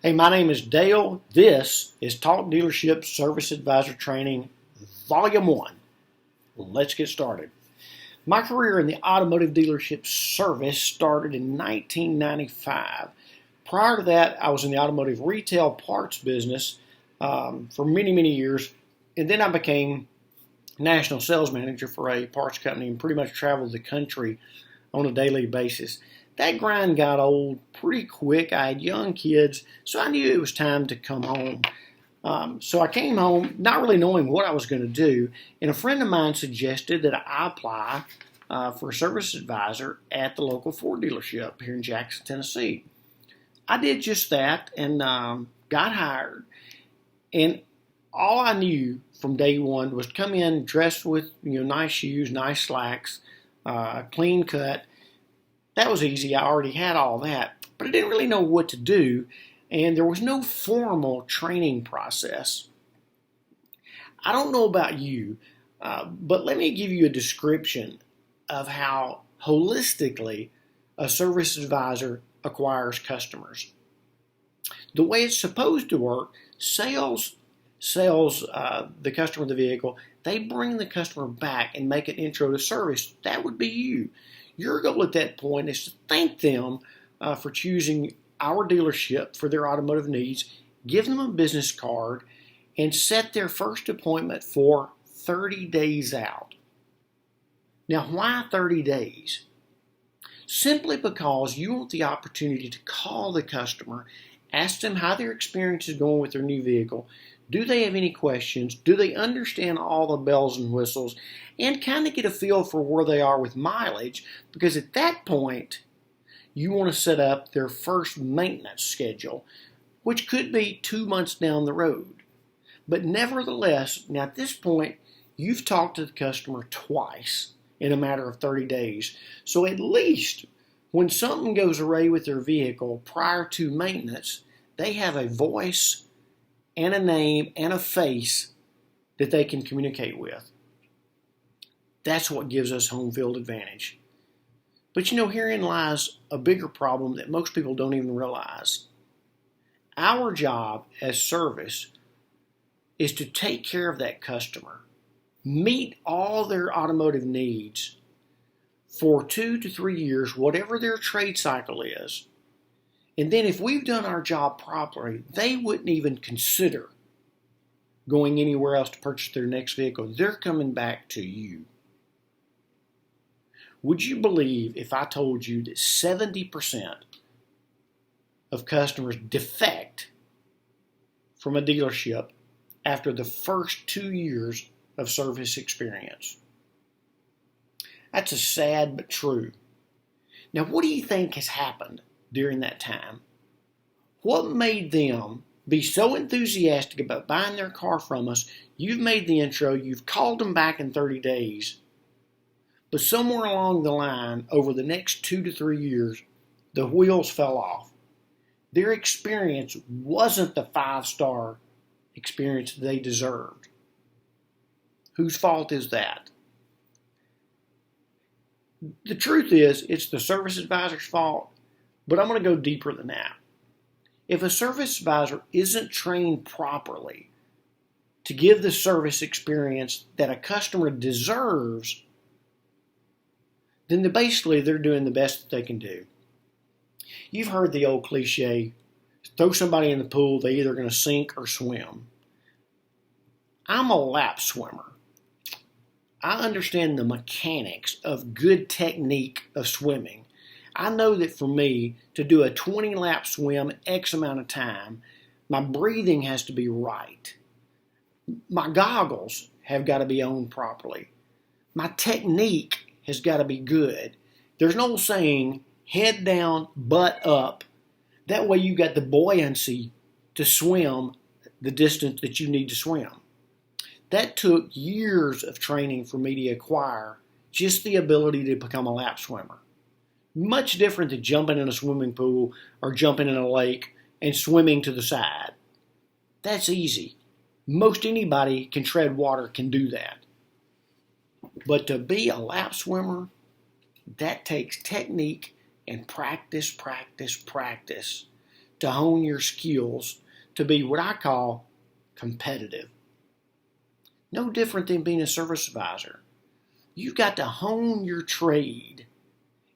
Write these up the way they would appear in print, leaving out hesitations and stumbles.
Hey, my name is Dale. This is Talk Dealership Service Advisor Training, Volume 1. Let's get started. My career in the automotive dealership service started in 1995. Prior to that, I was in the automotive retail parts business for many years, and then I became national sales manager for a parts company and pretty much traveled the country on a daily basis. That grind got old pretty quick. I had young kids, so I knew it was time to come home. So I came home not really knowing what I was going to do, and a friend of mine suggested that I apply for a service advisor at the local Ford dealership here in Jackson, Tennessee. I did just that and got hired. And all I knew from day one was to come in dressed with nice shoes, nice slacks, clean cut. That was easy. I already had all that, but I didn't really know what to do, and there was no formal training process. I don't know about you, but let me give you a description of how holistically a service advisor acquires customers. The way it's supposed to work, sales the customer the vehicle, they bring the customer back and make an intro to service. That would be you. Your goal at that point is to thank them for choosing our dealership for their automotive needs, give them a business card, and set their first appointment for 30 days out. Now, why 30 days? Simply because you want the opportunity to call the customer, ask them how their experience is going with their new vehicle. Do they have any questions? Do they understand all the bells and whistles? And kind of get a feel for where they are with mileage, because at that point, you want to set up their first maintenance schedule, which could be 2 months down the road. But nevertheless, now at this point, you've talked to the customer twice in a matter of 30 days. So at least when something goes awry with their vehicle prior to maintenance, they have a voice and a name and a face that they can communicate with. That's what gives us home field advantage. But herein lies a bigger problem that most people don't even realize. Our job as service is to take care of that customer, meet all their automotive needs for 2 to 3 years, whatever their trade cycle is. And then if we've done our job properly, they wouldn't even consider going anywhere else to purchase their next vehicle. They're coming back to you. Would you believe if I told you that 70% of customers defect from a dealership after the first 2 years of service experience? That's a sad but true. Now, what do you think has happened during that time? What made them be so enthusiastic about buying their car from us? You've made the intro, you've called them back in 30 days, but somewhere along the line, over the next 2 to 3 years, the wheels fell off. Their experience wasn't the 5-star experience they deserved. Whose fault is that? The truth is, it's the service advisor's fault, but I'm going to go deeper than that. If a service advisor isn't trained properly to give the service experience that a customer deserves, then they're doing the best that they can do. You've heard the old cliche, throw somebody in the pool, they're either going to sink or swim. I'm a lap swimmer. I understand the mechanics of good technique of swimming. I know that for me, to do a 20-lap swim X amount of time, my breathing has to be right. My goggles have got to be owned properly. My technique has got to be good. There's an old saying, head down, butt up. That way you got the buoyancy to swim the distance that you need to swim. That took years of training for me to acquire just the ability to become a lap swimmer. Much different than jumping in a swimming pool or jumping in a lake and swimming to the side. That's easy. Most anybody can tread water can do that. But to be a lap swimmer, that takes technique and practice to hone your skills to be what I call competitive. No different than being a service advisor. You've got to hone your trade.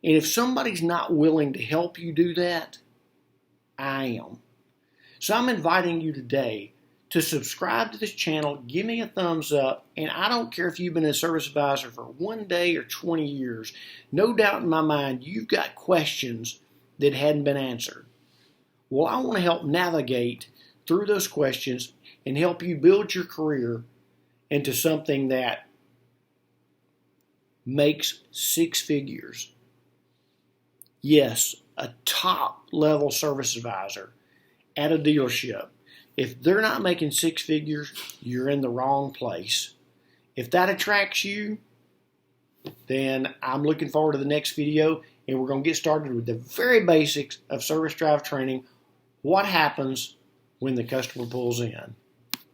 And if somebody's not willing to help you do that, I am. So I'm inviting you today to subscribe to this channel, give me a thumbs up, and I don't care if you've been a service advisor for 1 day or 20 years. No doubt in my mind, you've got questions that hadn't been answered. Well, I want to help navigate through those questions and help you build your career into something that makes 6 figures. Yes, a top level service advisor at a dealership. If they're not making 6 figures, you're in the wrong place. If that attracts you, then I'm looking forward to the next video, and we're going to get started with the very basics of service drive training. What happens when the customer pulls in?